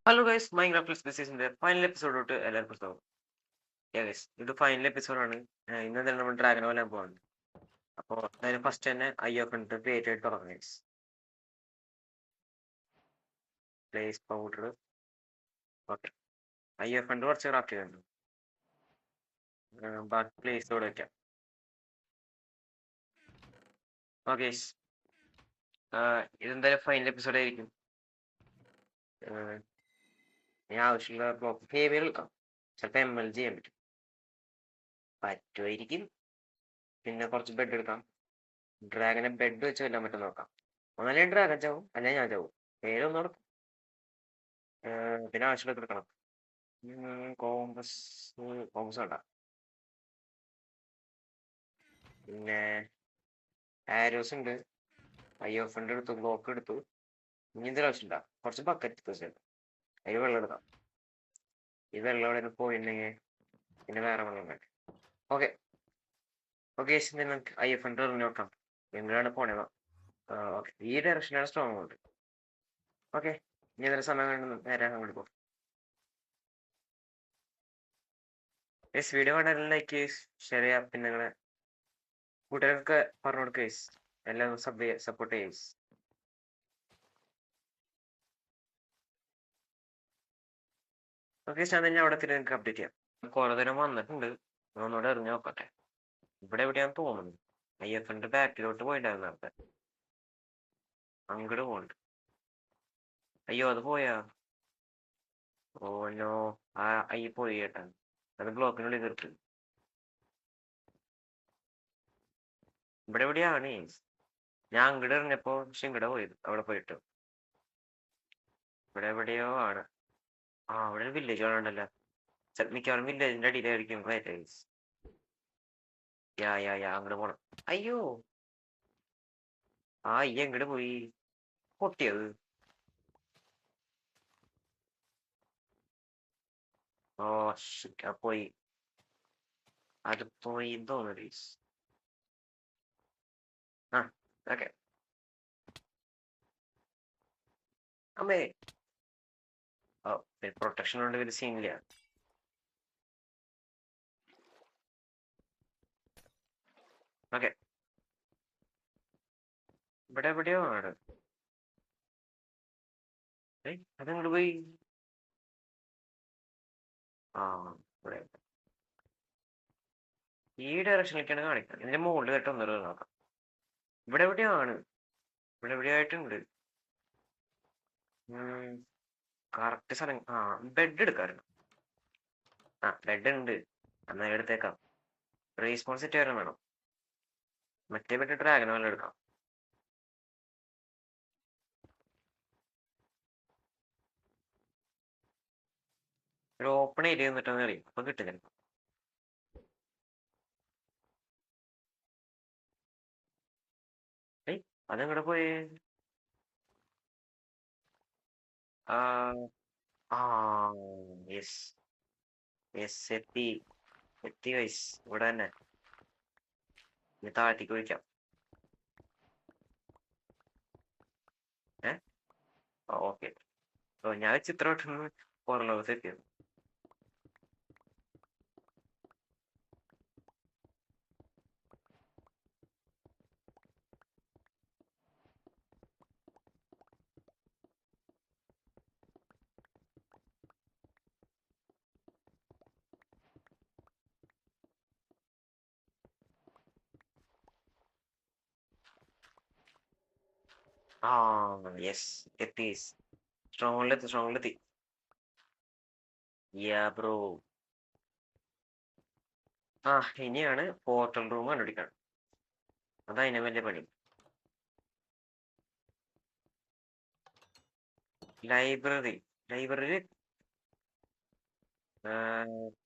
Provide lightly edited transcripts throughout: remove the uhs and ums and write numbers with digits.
Hello guys, Minecraft സ്പീസീസിന്റെ final എപ്പിസോഡോട്ട് എല്ലാവർക്കും സ്വാഗതം. Guys, ഇത് ഫൈനൽ എപ്പിസോഡാണ്. ഇന്ന് തന്നെ നമ്മൾ ഡ്രാഗൺ കൊല്ലാൻ പോകുന്നത്. അപ്പോൾ അതിന് ഫസ്റ്റ് തന്നെ IO ക്രിയേറ്റ് ആയിട്ട് തുടങ്ങാം guys. Place powder. Okay, IO കുറച്ച് ക്രാഫ്റ്റ് ചെയ്യുന്നുണ്ട്. ബാക്കി പ്ലേസോട് വയ്ക്കാം. ഓക്കെ ഗൈസ്, ഇതെന്തായാലും ഫൈനൽ എപ്പിസോഡ് ആയിരിക്കും. ഞാൻ ആവശ്യമുള്ള ബ്ലോക്ക് ഫേവിയർ എടുക്കാം. ചിലപ്പോൾ ML ചെയ്യാൻ പറ്റുമായിരിക്കും. പിന്നെ കുറച്ച് ബെഡ് എടുക്കാം. ഡ്രാഗനെ ബെഡ് വെച്ച് കൊല്ലാൻ പറ്റും നോക്കാം. ഒന്നല്ലേ ഡ്രാഗൻ ചാവും, അല്ലെ ഞാൻ ചാവും. പേരൊന്നും നടക്കും. പിന്നെ ആവശ്യമുള്ള എടുക്കണം. കോമ്പസ് കോമ്പസ് വേണ്ട. പിന്നെ ആരോസ് ഉണ്ട്. IO എടുത്തു, ബ്ലോക്ക് എടുത്തു. ഇനി എന്തൊരു ആവശ്യമില്ല. കുറച്ച് ബക്കറ്റ് എടുത്തു. അതിൽ വെള്ളം എടുക്കാം. ഈ വെള്ളം എവിടെ പോയിട്ടുണ്ടെങ്കിൽ പിന്നെ വേറെ വെള്ളം വേണ്ട. ഓക്കെ ഓക്കെ, നമുക്ക് IO എറിഞ്ഞു നോക്കാം. എങ്ങനെയാണ് പോണേന്നോ. ഓക്കെ, ഈ ഡയറക്ഷനാണ് സ്ട്രോങ് ഉണ്ട്. ഓക്കെ, ഇനി ഏതൊരു സമയം കണ്ട് നേരെ അങ്ങോട്ട് പോകും. വീഡിയോ കണ്ടാൽ ലൈക്ക് ഷെയർ ചെയ്യാം. പിന്നെ നിങ്ങളെ കൂട്ടുകാർക്ക് പറഞ്ഞു കൊടുക്കുക. എല്ലാം സപ്പോർട്ട് ചെയ്യും. ഓക്കെ, ഞാൻ അവിടെ തന്നെ നിങ്ങൾക്ക് അപ്ഡേറ്റ് ചെയ്യാം. കുറെ നേരം വന്നിട്ടുണ്ട്. ഒന്നുകൂടെ എറിഞ്ഞു നോക്കട്ടെ. ഇവിടെ എവിടെയാന്ന് തോന്നുന്നു. IO ബാക്കിലോട്ട് പോയിണ്ടായിരുന്നു നേരത്തെ. അങ്ങോട്ട് പോകണ്ട്. അയ്യോ, അത് പോയാ. ഓ നോ, ആ പോയി കേട്ടാ. അത് ബ്ലോക്കിനുള്ളിൽ തീർത്ത്. ഇവിടെ എവിടെയാണ്. ഞാൻ അങ്ങോട്ട് എറിഞ്ഞപ്പോ പക്ഷെ ഇങ്ങടെ പോയത് അവിടെ പോയിട്ട്. ഇവിടെ എവിടെയോ ആണ്. അവിടെ ഒരു വില്ലേജ് കാണണ്ടല്ലോ. മിക്കവാറും വില്ലേജിന്റെ അടിയിലായിരിക്കും. യാ അങ്ങോട്ട് പോണം. അയ്യോ, എങ്ങോട്ട് പോയി പൊട്ടിയത്. ഓ പോയി. അത് പോയി തോന്നുന്നു. ആ ഓക്കെ അമ്മേ. ഓ, പ്രൊട്ടക്ഷൻ കൊണ്ട് വലിയ സീനില്ല. ഓക്കെ, ഇവിടെ എവിടെയോ ആണ്. അതങ്ങോട്ട് പോയി. ആ ഇവിടെ ഈ ഡയറക്ഷനിലേക്കാണ് കാണിക്കുന്നത്. ഇതിന്റെ മുകളിൽ കേട്ടോ ഒന്നര നോക്കാം. ഇവിടെ എവിടെയോ ആണ്. ഇവിടെ എവിടെയായിട്ടുണ്ട്. കറക്റ്റ് സ്ഥലം. ബെഡ് എടുക്കാറുണ്ട്. ബെഡ് ഉണ്ട്. എന്നാൽ എടുത്തേക്കാം. റീസ്പോൺസിറ്റ് വരെ വേണം. മറ്റേ ബെഡ് ഡ്രാഗൺ വല്ല എടുക്കാം. ഒരു ഓപ്പൺ ഏരിയ നിന്നിട്ടാന്ന് അറിയാം. അപ്പൊ കിട്ടില്ല. അതെങ്ങടെ പോയേ. ആ യെസ് യെസ്, എത്തി എത്തി വൈസ്. ഇവിടെ തന്നെ. ഇനി താഴത്തേക്ക് ഒഴിക്കാം. ഓക്കെ. ഞാൻ ചിത്രം ഇട്ടൊന്ന് പുറം ലോകത്ത് എത്തിയത്. യെസ്, എത്തി. സ്ട്രോങ്ങിലെത്തി. Yeah bro. ഇനിയാണ് പോർട്ടൽ റൂം കണ്ടുപിടിക്കണം. അതതിനെ വലിയ പണി. ലൈബ്രറി ലൈബ്രറി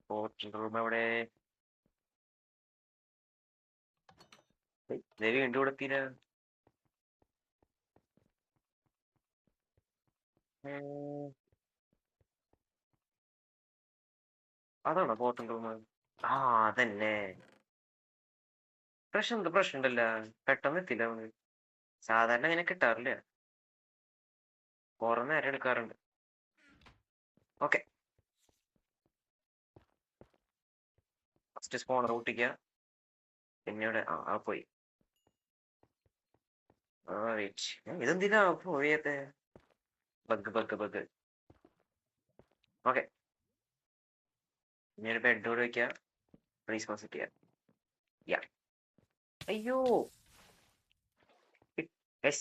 പോർട്ടൽ റൂം എവിടെ. വീണ്ടും ഇവിടെ എത്തിയില്ല. അതാണോ പോർട്ടൽ റൂം? അതന്നെ. പ്രശ്നം ഉണ്ടല്ല. പെട്ടെന്ന് എത്തില്ല നമ്മള്. സാധാരണ അങ്ങനെ കിട്ടാറില്ല. കുറെ നേരം എടുക്കാറുണ്ട്. ഓക്കെ, ഫസ്റ്റ് സ്പോണർ പൊട്ടിക്കുക. പിന്നെ ഇവിടെ പോയി. വെയിറ്റ്, ഇതെന്തിനാ പോയത്? ബഗ്. ഓക്കെ, ഇനി ഒരു ബെഡോട് വെക്കുക. റീസ്പോൺസ് ചെയ്യാം. അയ്യോ,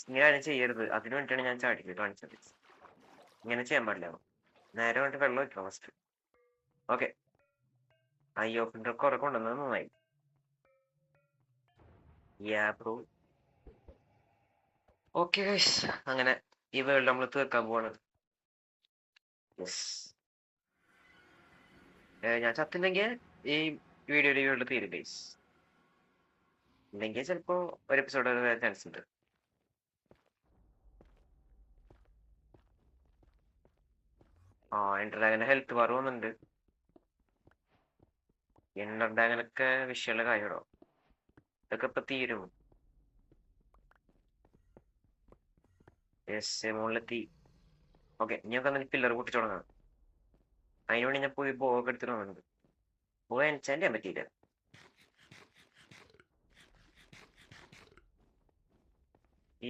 ഇങ്ങനെ ചെയ്യരുത്. അതിനു വേണ്ടിയിട്ടാണ് ഞാൻ ചാടി കാണിച്ചത്. ഇങ്ങനെ ചെയ്യാൻ പാടില്ല. നേരെ വേണ്ടി വെള്ളം വെക്കണം ഫസ്റ്റ്. ഓക്കെ, അയ്യോ പിന്നെ കുറെ കൊണ്ടുവന്നത് നന്നായി. ബ്രോ. ഓക്കെ ഗൈസ്, അങ്ങനെ ഈ വേൾഡ് നമ്മൾ തീർക്കാൻ പോവാണ്. യെസ്, ഞാൻ ചത്തില്ലെങ്കിൽ ഈ വീഡിയോയിൽ വേൾഡ് തീരും ഗൈസ്. ഇല്ലെങ്കിൽ ചിലപ്പോ ഒരു എപ്പിസോഡ് വരാൻ ചാൻസ് ഉണ്ട്. എൻഡർ ഡ്രാഗന്റെ ഹെൽത്ത് ബാർ വന്നിട്ടുണ്ട്. എൻഡർ ഡ്രാഗനൊക്കെ വിഷയമുള്ള കാര്യമാണോ? ഇതൊക്കെ ഇപ്പൊ തീരും. യെസ്, മുകളിലെത്തി. ഓക്കെ, ഇനിയൊക്കെ എന്തെങ്കിലും പില്ലർ പൊട്ടിച്ചു തുടങ്ങാം. അതിനുവേണ്ടി ഞാൻ പോയി ബോഗ് എടുത്തിട്ട് വന്നിട്ടുണ്ട്. ബോ എൻചാൻറ് ചെയ്യാൻ പറ്റിയില്ല.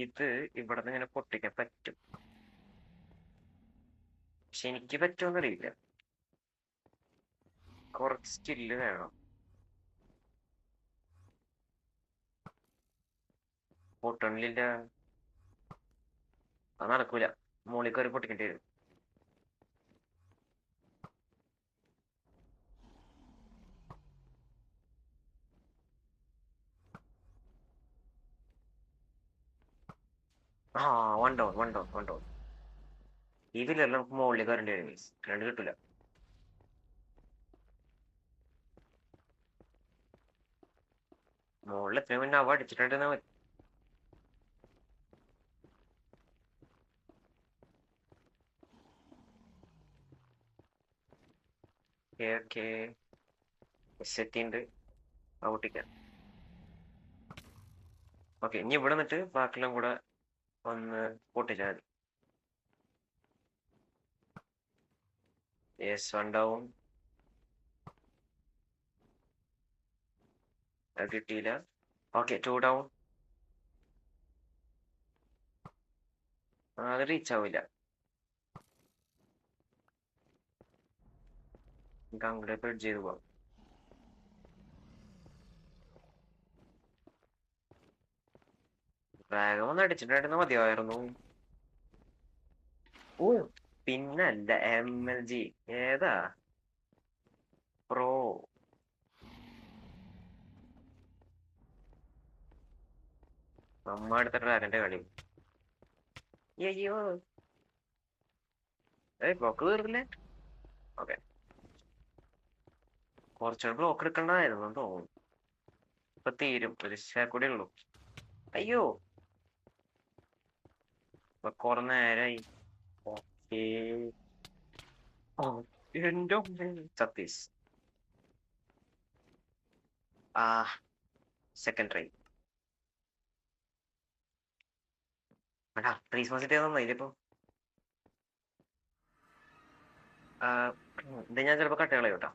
ഇത് ഇവിടെ നിന്ന് ഇങ്ങനെ പൊട്ടിക്കാൻ പറ്റും, പക്ഷെ എനിക്ക് പറ്റുമെന്ന് അറിയില്ല. കുറച്ച് സ്കില്ല് വേണം. പൊട്ടണില്ല, അത് നടക്കൂല. മുകളിൽ കയറി പൊട്ടിക്കേണ്ടി വരും. One down. ഈ പില്ലറിൽ നമുക്ക് മുകളിൽ കയറേണ്ടി വരും മീൻസ്, രണ്ട് കിട്ടൂല. മുകളിൽ എത്രയും മുന്നേ അവ അടിച്ചിട്ടുണ്ടെന്നാ മതി. ഓക്കെ, സെറ്റിണ്ട് പൊട്ടിക്കാൻ. ഓക്കെ, ഇനി ഇവിടെ നിന്നിട്ട് ബാക്കിയെല്ലാം കൂടെ ഒന്ന് പൊട്ടിച്ചാൽ മതി. Yes, one down. അത് കിട്ടിയില്ല. Okay, two down. അത് റീച്ച് ആവില്ല. നമുക്ക് അങ്ങോട്ട് ബ്രിഡ്ജ് ചെയ്ത് പോവാം. ഡ്രാഗൺ ഒന്ന് അടിച്ചിട്ടുണ്ടായിരുന്ന മതിയായിരുന്നു. ഓ പിന്നല്ല, MLG ഏതാ പ്രോ. നമ്മ അടുത്ത ഡ്രാഗന്റെ കളി. അയ്യോ, ബ്ലോക്ക് തീർന്നില്ലേ? ഓക്കെ, കുറച്ചുകൂടെ ബ്ലോക്ക് എടുക്കണ്ടായിരുന്നു തോന്നുന്നു. ഇപ്പൊ തീരും, ഒരു കൂടെ ഉള്ളൂ. അയ്യോ, ഇപ്പൊ കുറെ നേരായി. ഓക്കേ, എന്റെ സത്തീസ്. Second try. റീസ്പോൺസിറ്റി നന്നായില്ലേ ഇപ്പൊ? ഇത് ഞാൻ ചിലപ്പോ കട്ടകളെ കേട്ടോ.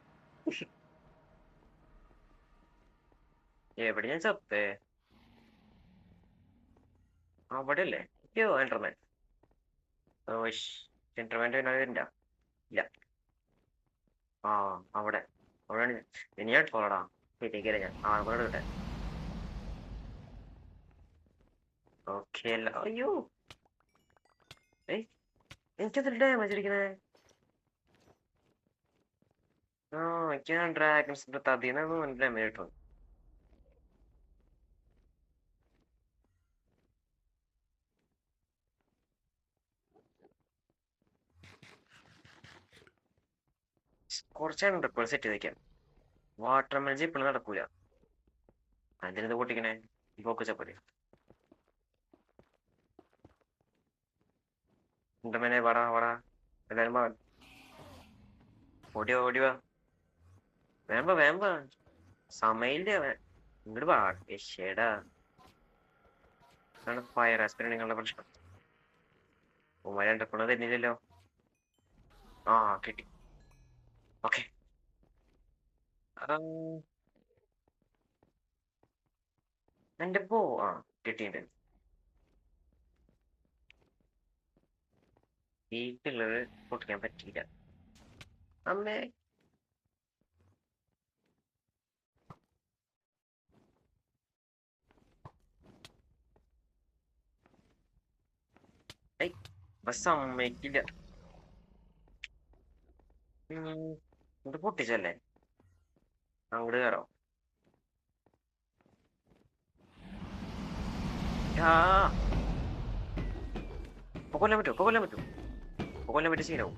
എവിടെ ഞാൻ ചത്തേ? അവിടെ അല്ലേ? അയ്യോ, എൻഡർമാൻ. എൻഡർമാൻ്റെ വരണ്ട. ഇല്ല, ആ അവിടെ അവിടെയാണ്. ഇനി ഞാൻ പോളടാ വീട്ടിലേക്കല്ലേ ഞാൻ അവിടെ കിട്ടെ. ഓക്കെ അല്ല, അയ്യോ എനിക്കതിൽ ഡാമേജ് അടിക്കണേ. എനിക്ക് ഡ്രാഗൺസിന്റെ തതിന്ന് ഡാമേജ് കിട്ടും. കുറച്ചാണ് ഇപ്പോൾ സെറ്റ് ചെയ്ത് വെക്കാം. വാട്ടർ മെൽജി ഇപ്പോഴും നടക്കൂല. അതിനത് പൊട്ടിക്കണേ ബ്ലോക്ക് ചപ്പല്. ഉണ്ടമേനെ വാടാ എല്ലാരും ഓടിവാ. വേമ്പ സമയില്ല. ഇങ്ങോട്ട് വാ. ഷേടാ, ഫയർ ആസ്പിരന്റ് നിങ്ങളുടെ പ്രശ്നം. ഉമ്മ രണ്ടപ്പോഴും തന്നില്ലല്ലോ. ആ കിട്ടി. ഓക്കെ. എന്റെ പോ ആ കിട്ടിയിട്ടുണ്ട്. വീട്ടിലുള്ളത് പൊട്ടിക്കാൻ പറ്റിയില്ല. അമ്മേ. ഐ ബസ് സമ്മതിക്കില്ല. ഇത് പൊട്ടിച്ചല്ലേ? അങ്ങോട്ട് കയറാം. ആ ഇപ്പൊ കൊല്ലാൻ പറ്റുമോ? ഇപ്പൊ കൊല്ലാൻ പറ്റുമോ? ഇപ്പൊ കൊല്ലാൻ പറ്റിയ സീനാവും.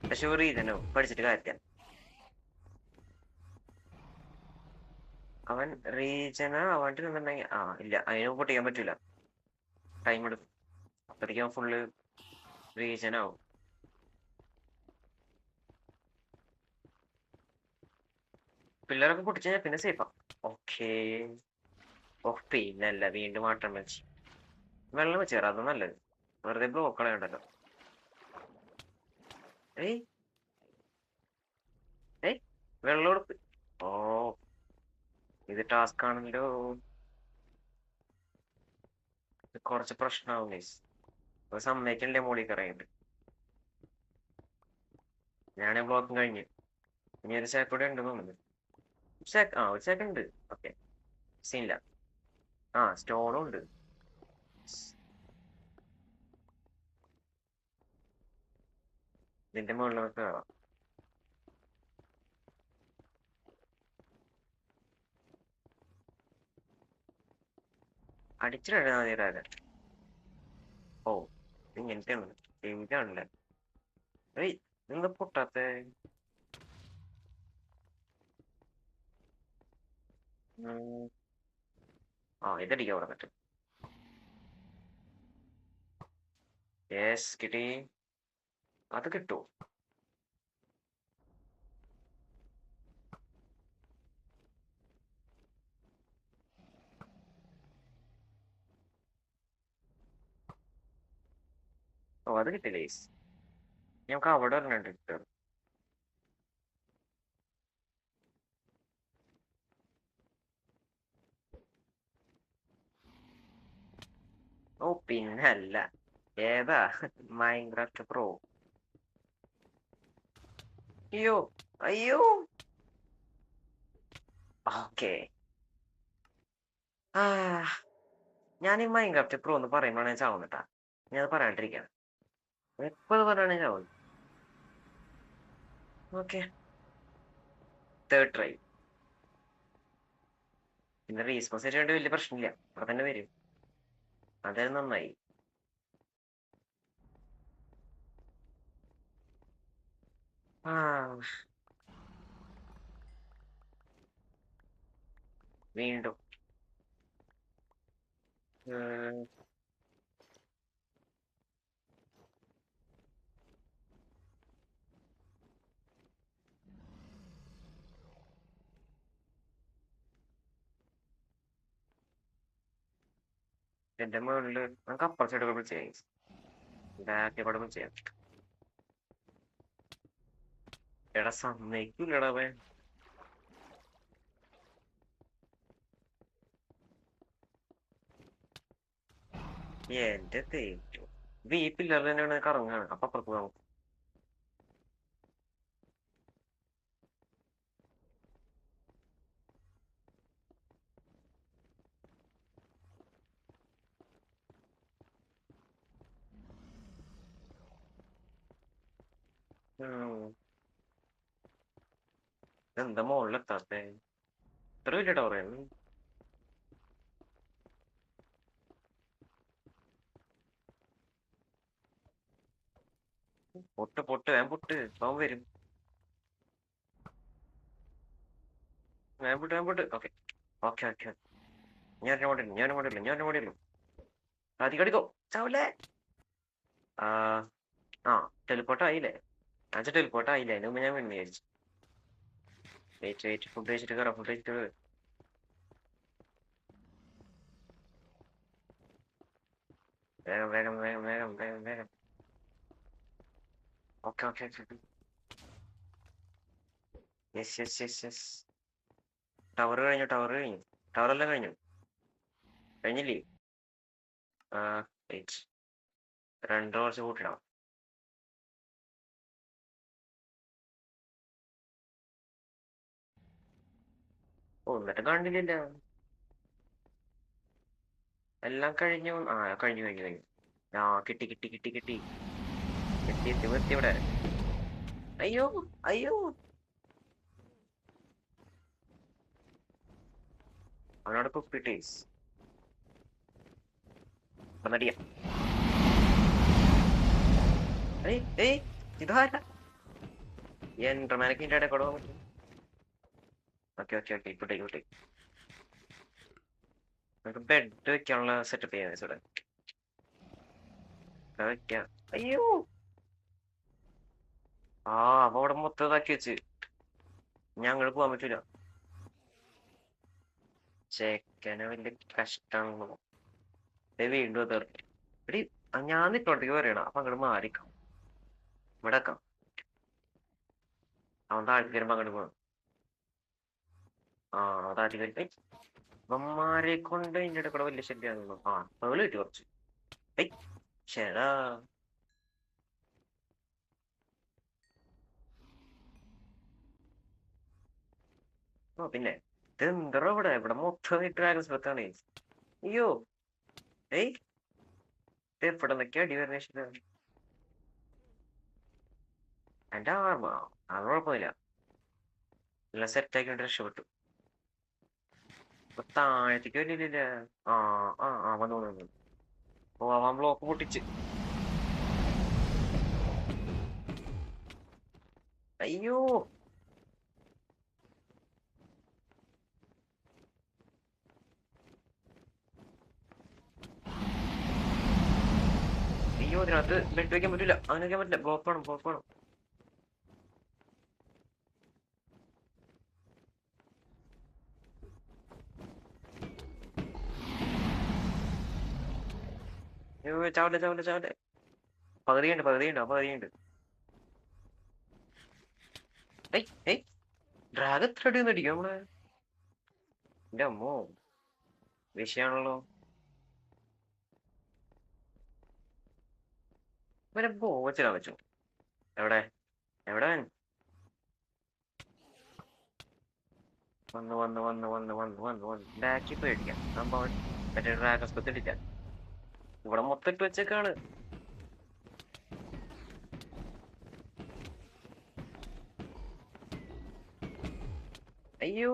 പക്ഷെ ഒരു റീസണാവും പഠിച്ചിട്ട് കാര്യമില്ല. അവൻ റീജന അവൻ്റെ നിന്നുണ്ടെങ്കിൽ ഇല്ല, അതിന് പൊട്ടിക്കാൻ പറ്റൂല. ടൈം എടുക്കും. അപ്പഴത്തേക്കും അവൻ ഫുള്ള് റീജൻ ആവും. പിള്ളേരൊക്കെ പൊട്ടിച്ചു കഴിഞ്ഞാൽ പിന്നെ സേഫാ. ഓക്കേ. ഓ പിന്നല്ല, വീണ്ടും വാട്ടർ വെച്ച് വെള്ളം വെച്ച് കയറാം, അത് നല്ലത്. വെറുതെ ബ്ലോക്ക് കളയണ്ടല്ലോ. ഏയ് ഏയ് വെള്ളം എടുത്ത്. ഓ ഇത് ടാസ്ക് ആണല്ലോ. ഇത് കുറച്ച് പ്രശ്നമാവും ഗൈസ്. അപ്പൊ സമ്മതിക്കണ്ടേ മോളിൽ കയറിയിട്ട്. ഞാനേ ബ്ലോക്കും കഴിഞ്ഞു. ഇനി ഒരു സാക്ക് കൂടെ ഉണ്ട് തോന്നുന്നു. ഒരു സാക്ക് ഉണ്ട്. ഓക്കെ, സീനില്ല. സ്റ്റോണും ഉണ്ട്. ഇതിന്റെ മുകളിലൊക്കെ കയറാം. അടിച്ചിട മതിരാതെ. ഓ ഇങ്ങനത്തെയാണ്. ഇതാണല്ലേ. ഏയ് എന്താ പൊട്ടാത്ത? ഇതടിക്കാം അവിടെ നിന്നിട്ട്. യെസ് കിട്ടി. അത് കിട്ടൂ. അത് കിട്ടില്ല ഗൈസ്. ഞങ്ങൾക്ക് അവിടെ ഒരെണ്ണം കിട്ടും. ഓ പിന്നല്ല. ഏതാ? Minecraft pro. അയ്യോ അയ്യോ. ഓക്കെ. ആ ഞാൻ ഈ മൈൻക്രാഫ്റ്റ് പ്രോ എന്ന് പറയുമ്പോഴാണ് ഞാൻ ചാവുന്നട്ടാ. ഞാനത് പറയാണ്ടിരിക്കാം. എപ്പോ പറയാണെങ്കിൽ ചാവും. ഓക്കെ. Third try. പിന്നെ റീസ്പോൺസ് ആയിട്ട് വലിയ പ്രശ്നമില്ല, അവിടെ തന്നെ വരും. അതായത് നന്നായി. ആ വീണ്ടും എന്റെ മുകളില് നമുക്ക് അപ്പുറ സൈഡ് കൂടെ ചെയ്യാം. ബാക്കി കൂടെ ചെയ്യാം. എടാ സമ്മതിക്കൂലടാ അവൻ. എന്റെ തേറ്റു. ഇത് ഈ പില്ലർ തന്നെയാണ് കറങ്ങാണ്. അപ്പൊ അപ്പുറത്ത് പോകും. എന്താ മുകളിലെത്താത്തെ? ഇത്ര വലിയ ടവറായിരുന്നു. പൊട്ട് പൊട്ട് വേൻ പൊട്ട്, അവൻ വരും. വേൻ പൊട്ട് വേൻ പൊട്ട്. Okay okay okay. ഞാൻ അധികടിക്കോ ചാവല്ലേ. ആ ടെലിപ്പോർട്ട് ആയില്ലേ? ടെലിപ്പോർട്ട് ആയില്ലേ? അതിന് മുമ്പ് ഞാൻ വേണ്ടി വിചാരിച്ചു. വെയിറ്റ് ഫുഡ് കഴിച്ചിട്ട് കയറാം. ഫുഡ് കഴിച്ചിട്ട് വേഗം വേഗം വേഗം വേഗം വേഗം വേഗം. Okay okay okay. Yes yes yes yes. Tower കഴിഞ്ഞു, ടവർ കഴിഞ്ഞു, ടവറെല്ലാം കഴിഞ്ഞു. കഴിഞ്ഞില്ലേ? ആ വെയിറ്റ്, 2 കുറച്ച് കൂട്ടിടാം. ഓ എന്നിട്ട് കണ്ടില്ല. എല്ലാം കഴിഞ്ഞു. ആ കഴിഞ്ഞു കഴിഞ്ഞു കഴിഞ്ഞു. ആ കിട്ടി കിട്ടി കിട്ടി കിട്ടി. എത്തി എത്തി എത്തി ഇവിടെ. അയ്യോ അയ്യോ, അവനോട് കുപ്പിട്ടേസ് നടിയ. ഏയ് ഏയ്, ഇതാരാ? എന്റെ മനക്കിന്റെ ഇടയിൽ കൊടുക്കാൻ പറ്റും. ഓക്കെ ഓക്കെ ഓക്കെ, ഇപ്പോട്ടെ ഇപ്പോട്ടെ. നമുക്ക് ബെഡ് വെക്കാനുള്ള സെറ്റപ്പ് ചെയ്യാൻ ഇവിടെ വെക്കാം. അയ്യോ, ആ അപ്പൊ അവിടെ മൊത്തം ഇതാക്കി വെച്ച് ഞങ്ങൾ പോവാൻ പറ്റൂല. ചെക്കനെ വലിയ കഷ്ടാണല്ലോ. വീണ്ടും അത് എടി, ഞാൻ ഇട്ടോട്ടേക്ക് പറയണം. അപ്പൊ അങ്ങോട്ട് മാറിക്കാം, ഇവിടെ വെക്കാം. അവൻ താഴ്ത്തി വരുമ്പോ അങ്ങോട്ട് പോകണം. ആ താഴ്ത്തി വരും. ഇവന്മാരെ കൊണ്ട് ഇതിന്റെ ഇടയിൽ കൂടെ വലിയ ശല്യമാണല്ലോ. ആ പേള് കിട്ടി കുറച്ച്. ഏയ് ശരാ. ഓ പിന്നെ ഇതെന്തറ ഇവിടെ ഇവിടെ മൊത്തം ഡ്രാഗൺ സ്പെത്താണ്. അയ്യോ ഏയ്, ഇത് എവിടെ നിന്നൊക്കെ അടി വരുന്ന ശരിയാണ്. എന്റെ ആർമ അത് കുഴപ്പമില്ല, എല്ലാം സെറ്റ് ആക്കിയിട്ട് രക്ഷപ്പെട്ടു. ഇപ്പൊ താഴത്തേക്ക് വലിയ. ആ ആ ആ വന്നു വന്നു വന്നു. ഓ അവൻ ബ്ലോക്ക് പൊട്ടിച്ച്. അയ്യോ അയ്യോ, ഇതിനകത്ത് ബെഡ് വെക്കാൻ പറ്റില്ല, അങ്ങനെ വെക്കാൻ പറ്റില്ല. ബ്ലോക്ക് വേണം, ബ്ലോക്ക് വേണം. അയ്യോ ചാവട്ടെ ചാവട്ടെ ചാവട്ടെ. പകുതിയുണ്ട് പകുതിയുണ്ട് ആ പകുതിയുണ്ട്. ഏയ് ഏയ്, ഡ്രാഗ് എത്ര അടി അടിക്കും നമ്മളെ. എന്റെ അമ്മോ, വിഷയാണല്ലോ. ഇവരെ പോവച്ചിടാൻ വെച്ചു. എവിടെ എവിടെ വന്ന് വന്ന് വന്ന് വന്ന് വന്ന് വന്ന് വന്ന് ബാക്കി പേടിക്കാം സംഭവം. മറ്റേ ഡ്രാഗൺ സ്പെത്ത് ഇടിക്കാൻ ഇവിടെ മൊത്തം ഇട്ട് വെച്ചേക്കാണ്. അയ്യോ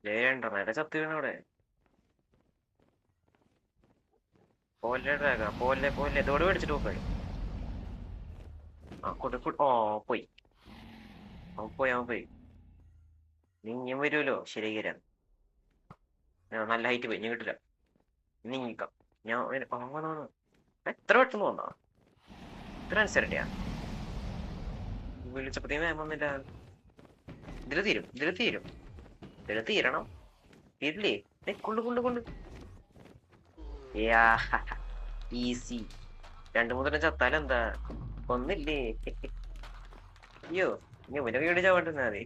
നേരെ ചത്ത് വീണ അവിടെ. പോലെ ഡ്രാഗ പോലെ പോലെ ഇതോട് മേടിച്ചിട്ട് പോയി. ആ ഓ പോയി, അവൻ പോയി അവൻ പോയി. നീങ്ങി വരുമല്ലോ ശരികരം. നല്ല ഹൈറ്റ് പോയി, നീ കിട്ടില്ല. നീങ്ങിക്കാം. ഞാൻ വന്നു. എത്ര പെട്ടെന്ന് വന്നാ, ഇത്ര അനുസരിട്ടിയാ വിളിച്ചപ്പത്തേ മാം വന്നില്ല. ഇതില് തീരും ഇതില് തീരും ഇതില് തീരണം. തീരില്ലേ? കൊണ്ട് കൊണ്ട് കൊണ്ട് ഈസി. 2-3 ചത്താലെന്താ, ഒന്നില്ലേ. അയ്യോ, ഇനി ഇവനെ വീട് ചാവണ്ടെന്നാ മതി.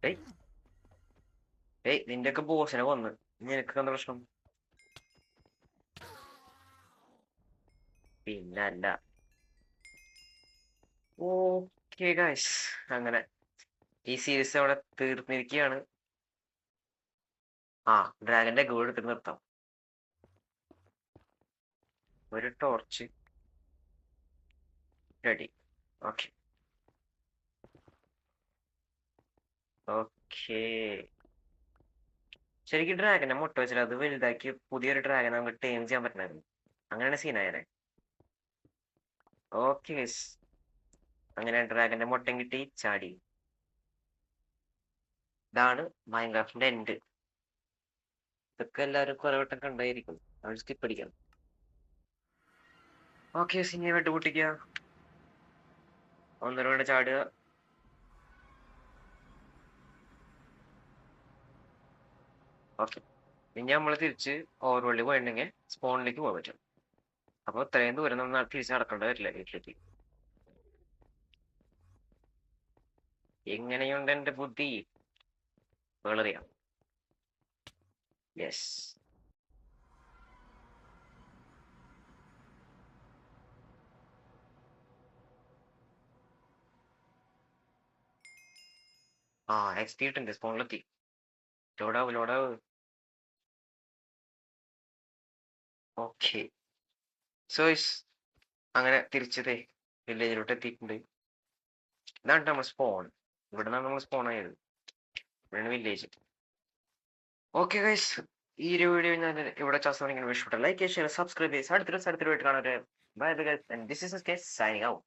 ഏയ് ഏയ്, നിന്റെയൊക്കെ ബോസിനെ കൊന്ന് നിനക്ക് എന്താ പ്രശ്നം? പിന്നല്ല. ഓക്കെ ഗൈസ്, അങ്ങനെ ഈ സീരീസ് അവിടെ തീർന്നിരിക്കുകയാണ്. ആ ഡ്രാഗന്റെ ഗോൾ എടുത്തിട്ട് നിർത്താം. ഒരു ടോർച്ച് റെഡി. Okay okay. ശരിക്കും ഡ്രാഗനെ മുട്ട വെച്ചാൽ അത് വലുതാക്കി പുതിയൊരു ഡ്രാഗനെ നമുക്ക് ടേം ചെയ്യാൻ പറ്റണമായിരുന്നു. അങ്ങനെയാണ് സീനായനെ. ഓക്കെ ഗൈസ്, അങ്ങനെ ഡ്രാഗന്റെ മുട്ടയും കിട്ടി, ചാടി. ഇതാണ് മൈൻക്രാഫ്റ്റിന്റെ എൻഡ്. ഇതൊക്കെ എല്ലാവരും കുറെ വട്ടം കണ്ടായിരിക്കും, അവർ സ്കിപ്പ് അടിക്കണം. ഓക്കെ സിനിമ വെട്ട് പൊട്ടിക്കുക, ഒന്നര കൊണ്ട് ചാടുക. ഓക്കെ. ഇനി നമ്മൾ തിരിച്ച് ഓവർവള്ളി പോയിട്ടുണ്ടെങ്കിൽ സ്പോണിലേക്ക് പോകാൻ പറ്റും. അപ്പോൾ ഇത്രയും ദൂരം നമ്മൾ തിരിച്ച് നടക്കേണ്ട വരില്ല വീട്ടിലേക്ക്. എങ്ങനെയുണ്ട് എന്റെ ബുദ്ധി? വേളറിയാം. യെസ്. ആ എക്സ്പി ഇട്ടുണ്ട്, സ്പോണിലെത്തി. ലോഡാവ്. ഓക്കെ സോയ്സ്, അങ്ങനെ തിരിച്ചതേ വില്ലേജിലോട്ട് എത്തിയിട്ടുണ്ട്. ഇതാണ് നമ്മൾ സ്പോൺ. ഇവിടെ നിന്നാണ് നമ്മൾ സ്പോൺ ആയത്. ഇവിടെയാണ് വില്ലേജ്. ഓക്കെ ഗൈസ്, ഈ ഒരു വീഡിയോ ഞാൻ ഇവിടെ ചാസ് ഇഷ്ടപ്പെട്ട ലൈക്ക് ഷെയർ സബ്സ്ക്രൈബ് ചെയ്ത് അടുത്തൊരു സ്ഥലത്തിലോട്ട് കാണാൻ. Bye bye guys, and this is signing out.